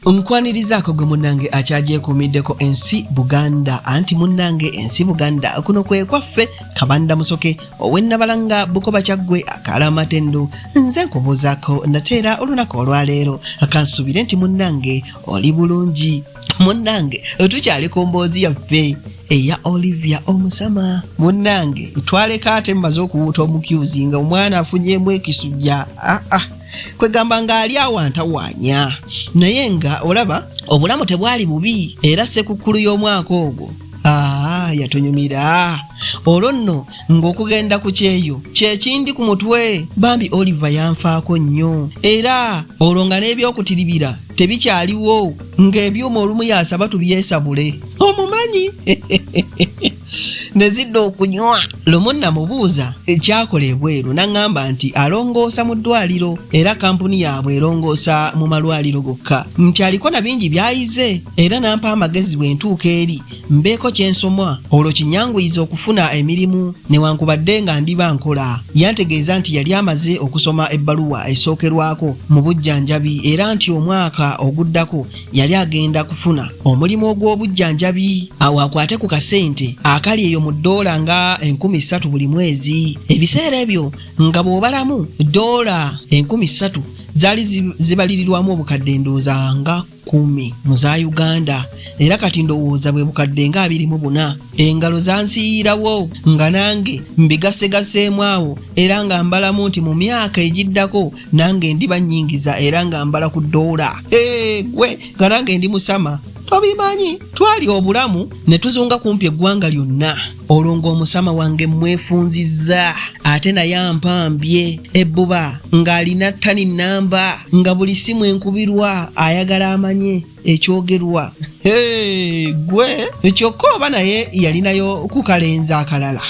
Nkwanirizaako gwe munnange akyagyekuumiddeko ensi Buganda anti munnange ensi Buganda kuno kwe kwaffe Kabanda Musoke ow'ennabalanga Bukoba Kyaggwe akaala Matendo nze nkubuuzaako nateera olunaku olwaleero akansubire nti munnange oli bulungi. Munnange tukyali ku mboozi yaffe eya Olivia Omusama. Munnange twaleka ate mmaze okuwuuta omukyuzi nga omwana afunyemu ekisujja kwegamba ng'ali awantawaanya naye nga olaba obulamu tebwali bubi era ssekukulu y'omwaka ogwo yatunyumira olwo nno ng'okugenda ku kyeyo kyekindi ku mutwe bambi Oliver yanfaako nnyo era olwo nga n'ebyokutiribira tebikyaliwo ng'ebyuma olumu yasaba tubyesabule omumanyi nezidde okunywa lumu namubuuza ekyakola ebweru n'aŋŋamba nti alongoosa mu ddwaliro era kampuni yaabwe erongoosa mu malwaliro gokka nti aliko na bingi byayize era n'ampa amagezi bwe ntuuka eri mbeeko kyensomwa olwo kinyanguyiza okufuna emirimu newankubadde nga ndiba nkola. Yantegeeza nti yali amaze okusoma ebbaluwa esookerwako mu bujjanjabi era nti omwaka oguddako yali agenda kufuna omulimu ogw'obujjanjabi awo akwate ku kasente akali eyo mu ddoola nga 3,000 buli mwezi. Ebiseera ebyo nga bw'obalamu ddoola 3,000 zaali zibalirirwamu obukadde ndowooza nga 10 mu za Uganda era kati ndowooza bwe bukadde nga 24. Engalo zansiirawo nga nange mbigasegaseemu awo era nga mbalamu nti mu myaka egiddako nange ndiba nnyingiza era nga mbala ku ddoola. Gwe nga nange ndi musama tobimanyi twali obulamu ne tuzunga kumpi eggwanga lyonna olwo ng'omusama wange mwefunzizza ate naye ampambye ebbuba ng'alina ttani namba nga buli simu enkubirwa ayagala amanye ekyogerwa. Gwe kyokka oba naye yalinayo kukalenza akalala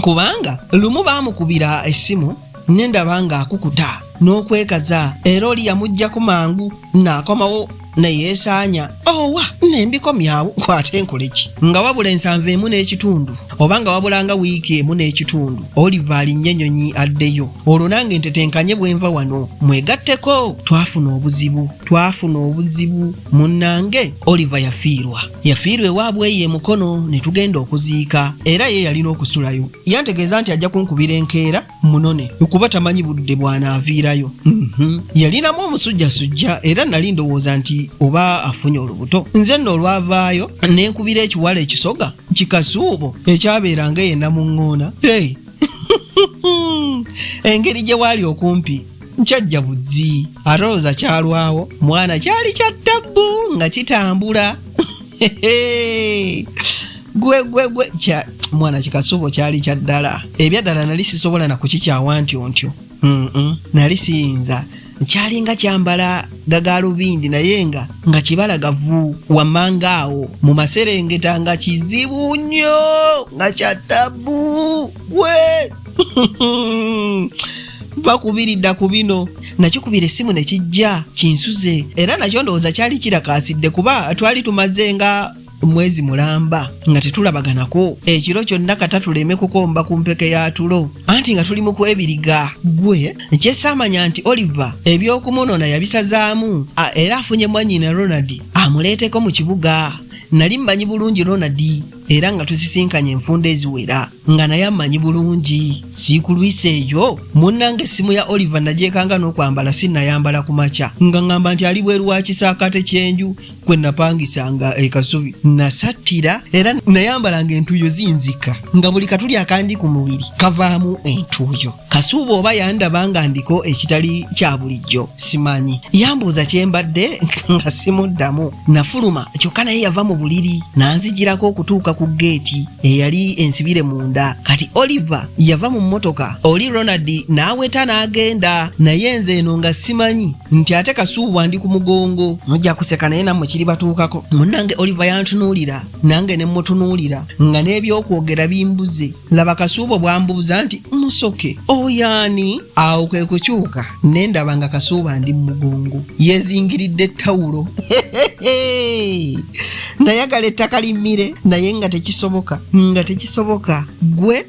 kubanga lumu baamukubira essimu nendaba nga akukuta n'okwekaza era oli yamuggyako mangu n'akomawo neyeesaanya owa nembikomyawo kwate nkoleki nga wabula 7 n'ekitundu oba nga wabulanga wiiki 1 n'ekitundu Oliver alinnye ennyonyi addeyo olwo nange ntetenkanye bwenva wano mwegatteko twafuna obuzibu munnange Oliver yafiirwa ewaabwe ye mukono ne tugenda okuziika era ye yalina okusulayo. Yantegeeza nti ajja kunkubira enkeera munone okuba tamanyi budde bwanaaviirayo. Yalinamu omusujjasujja era nali ndowooza nti oba afunye olubuto. Nze nno olwavaayo nenkubira ekiwala ekisoga kikasuubo ekyabeeranga yenna mu ŋŋoona. Engeri gye waali okumpi nkyajja buzzi alowooza kyalwawo mwana kyali kya ttabbu nga kitambula. Gwe mwana kikasuubo kyali kya ddala ebyaddala nali sisobola na kukikyawa ntyo nali siyinza kyalinga kyambala gagaalubindi naye nga kibalagavu wammanga awo mu maserengeta nga kizibu nnyo nga kya ttabbu. Gwe bakubiridda ku bino nakikubira essimu ne kijja kinsuze era nakyo ndowooza kyali kirakaasidde kuba twali tumaze nga mwezi mulamba nga tetulabaganako ekiro kyonna kata tuleme kukomba ku mpeke ya tulo anti nga tuli mu kwebiriga. Gwe ekyesaamanya nti Oliver eby'okumunoona yabisazaamu era afunye mwannyina Ronald amuleeteko mu kibuga. Nali mmanyi bulungi Ronald era nga tusisinkanye enfunda eziwera nga naye ammanyi bulungi. Siikulwise eyo munnange essimu ya Oliver nagyekanga n'okwambala sinnayambala ku makya nga ŋŋamba nti ali bweru wa kisaakate ky'enju kwe napangisanga ekasubi nasattira era nayambalanga entuuyo zinzika nga buli katuli akandi ku mubiri kavaamu entuuyo. Kasuuba oba yandaba nga ndiko ekitali kya bulijjo simanyi yambuuza kyembadde nga simuddamu nafuluma kyokka naye yava mu buliri nanzijirako okutuuka ku geeti eyali ensibire munda. Kati Oliver yava mu mmotoka oli Ronald n'aweta n'agenda naye nze eno nga simanyi nti ate Kasuubwa ndi ku mugongo. Mujja kuseka naye nammwe kiri batuukako. Munnange Oliver yantunuulira nange ne mmutunuulira nga n'ebyokwogera bimbuze. Laba Kasuubwa bwambuuza nti Musoke oyaani awo kwe kukyuka ne ndaba nga Kasuubwa ndi mu mugongo yezingiridde ettawulo nayagala ettaka limmire naye nga tekisoboka gwe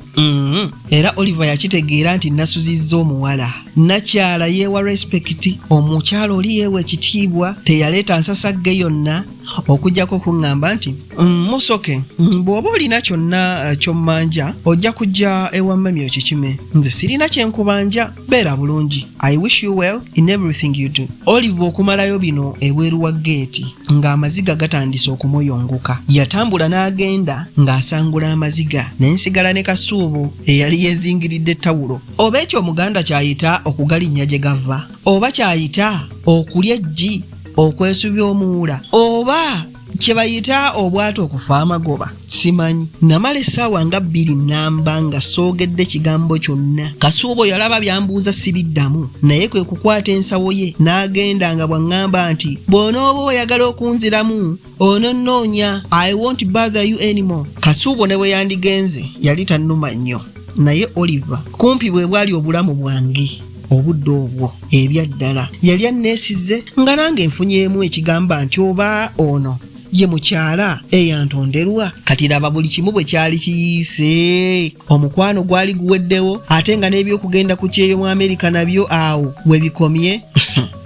era Oliver yakitegeera nti nasuzizza omuwala. Nakyala yeewa respect, omukyala oli yeewa ekitiibwa, teyaleeta nsasagge yonna okujjako kuŋŋamba nti Musoke, bw'oba olina kyonna ky'ommanja ojja kujja ewa mmami okikime, nze sirina kyenkubanja, beera bulungi. I wish you well in everything you do. Oliver okumalayo bino ebweru wa geeti ng'amaziga gatandise okumuyongoka. Yatambula n'agenda ng'asangula amaziga, n'ensigala ne Kasuubo eyali yeezingiridde ettawulo. Oba ekyo Omuganda kyayita okugalinnya gye gava, oba kyayita okulya eggi, okwesubya omuwula, oba kye bayita obwata okufa amagoba, simanyi. Namala essaawa nga 2 namba nga soogedde kigambo kyonna. Kasuubo yalaba byambuuza sibiddamu, naye kwe kukwata ensawo ye n'agenda nga bw'aŋŋamba nti bw'onooba oyagala okunziramu ononnoonya, I won't bother you anymore. Kasuubo ne bwe yandigenze yali tannuma nnyo, naye Oliver kumpi bwe bwali obulamu bwange obudde obwo ebyaddala yali anneesizze nga nange nfunyeemu ekigamba nti oba ono ye mukyala eyantonderwa. Kati laba buli kimu bwe kyali kiyiise, omukwano gwali guweddewo ate nga n'ebyokugenda ku kyeyo mu Amerika nabyo awo we bikomye.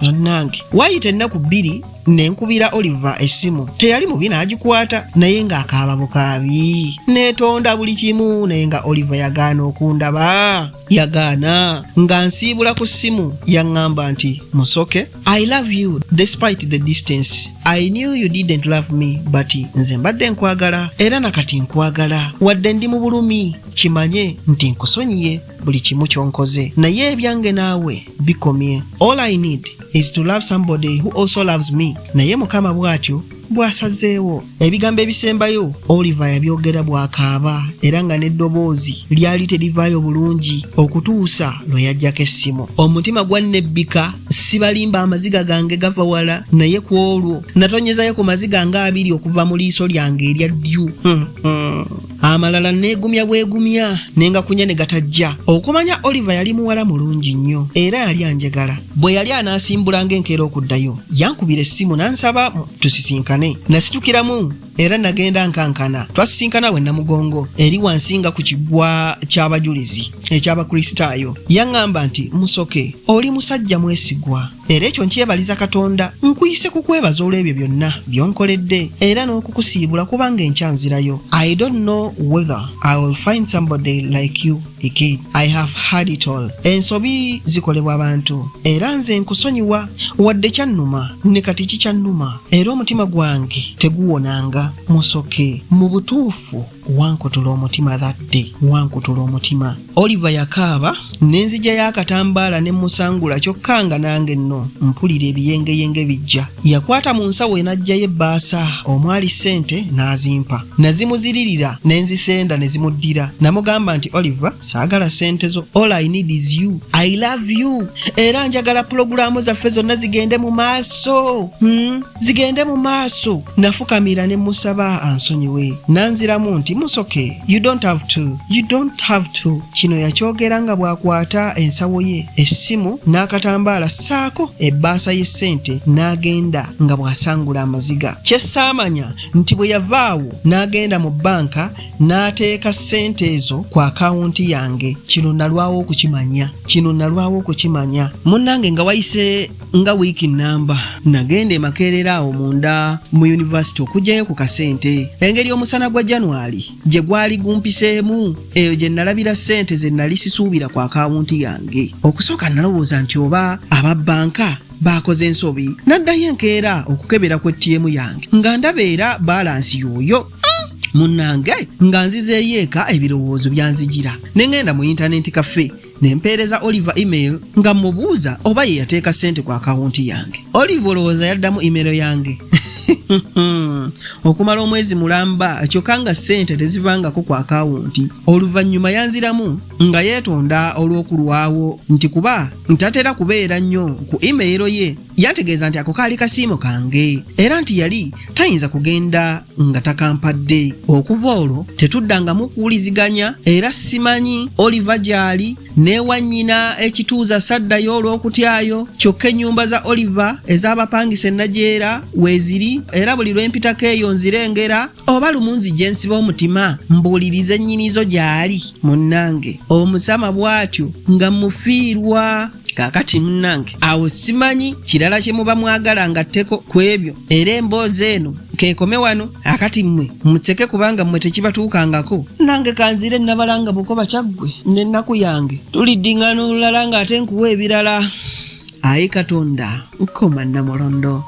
Nonnange waayita ennaku 2 nenkubira Oliver essimu, teyali mubi n'agikwata naye ng'akaaba bukaabi, neetonda buli kimu naye nga Oliver yagaana okundaba, yagaana nga nsiibula ku ssimu yaŋŋamba nti Musoke, I love you despite the distance. I knew you didn't love me but nze mbadde nkwagala era nakati nkwagala, wadde ndi mu bulumi kimanye nti nkusonyiye buli kimu kyonkoze, naye ebyange naawe bikomye. All I need is to love somebody who also loves me. Naye Mukama bw'atyo bw'asazeewo. Ebigambo ebisembayo Oliver yabyogera bw'akaaba era nga n'eddoboozi lyali terivaayo bulungi okutuusa lwe yaggyako essimu. Omutima gwannebbika, sibalimba amaziga gange gava wala, naye ku olwo natonyezayo ku maziga nga 2 okuva mu liiso lyange erya ddyu. Amalala neegumya bwegumya nenga kunya ne gatajja. Okumanya Oliver yali muwala mulungi nnyo era yali anjagala. Bwe yali anaasimbulanga enkeera okuddayo yankubira essimu n'ansaba tusisinkane. Nasitukiramu era nagenda nkankana. Twasisinkana we Namugongo eri wansinga ku kiggwa ky'abajulizi eky'abakristaayo. Yaŋŋamba nti Musoke, oli musajja mwesigwa era ekyo nkyebaliza Katonda. Nkuyise kukwebaza olw'ebyo byonna byonkoledde era n'okukusiibula kubanga enkyanzirayo. I don't know whether I will find somebody like you again. I have had it all. Ensobi zikolebwa abantu era nze nkusonyiwa wadde kyannuma ne kati kikyannuma era omutima gwange teguwonanga. Musoke, mu butuufu wankutula omutima that day, wankutula omutima. Oliver yakaaba n'enzija y'akatambaala ne musangula kyokka nga nange nno mpulira ebiyengeyenge bijja. Yakwata mu nsawo n'aggyayo ebbaasa omwali ssente n'azimpa. Nazimuziririra n'enzisenda ne zimuddira. Namugamba nti Oliver, saagala ssente zo. All I need is you. I love you. Era njagala pulogulaamu zaffe zonna zigende mu maaso. Zigende mu maaso. Nafukamira ne musaba ansonyiwe. Nanziramu nti Musoke, you don't have to. Kino yakyogera nga bw'akwata ensawo ye, essimu n'akatambaala saako ebbaasa y'essente n'agenda nga bw'asangula amaziga. Kye saamanya nti bwe yavaawo n'agenda mu bbanka n'ateeka ssente ezo ku akawunti yange. Kino nalwawo okukimanya. Munnange nga wayise nga wiiki nnamba nagenda e Makerere awo munda mu university okugyayo ku kasente. Engeri omusana gwa January gye gwali gumpiseemu eyo gye nalabira ssente ze nali sisuubira ku akawunti yange. Okusooka nalowooza nti oba aba bbanka baakoze ensobi. Naddayo enkeera okukebera ku ATM yange nga ndabeera balansi yooyo. Munnange nga nzizeeyo eka ebirowoozo byanzijira. Ne ngenda mu internet cafe nempeereza Oliver email nga mubuuza oba ye yateeka ssente ku akawunti yange. Oliver olowooza yaddamu email yange. Okumala omwezi mulamba kyokka nga ssente tezivangako ku akawunti. Oluvannyuma yanziramu nga yeetonda olw'okulwawo nti kuba ntatera kubeera nnyo ku email ye yantegeeza nti ako kaali kasiimo kange era nti yali tayinza kugenda nga takampadde. Okuva olwo tetuddangamu kuwuliziganya era simanyi Oliver gy'ali neewa nnyina ekituuza saddayo olw'okutyayo, kyokka ennyumba za Oliver ez'abapangisa ennajeera weeziri era buli lwe mpitako eyo nzirengera oba lumu nzija ensiba omutima mbuulirize nnyinizo gy'ali. Munnange omusama bw'atyo nga mufiirwa. Kaakati munnange awo simanyi kirala kye muba mwagala ngatteko ku ebyo era emboozi eno keekome wano akati mmwe mutseke kubanga mmwe tekibatuukangako. Nange kanzire nabalanga bukoba kyaggwe n'ennaku yange tuliddiŋŋana olulala ng'ate nkuwa ebirala. Ayi Katonda nkoma Namulondo.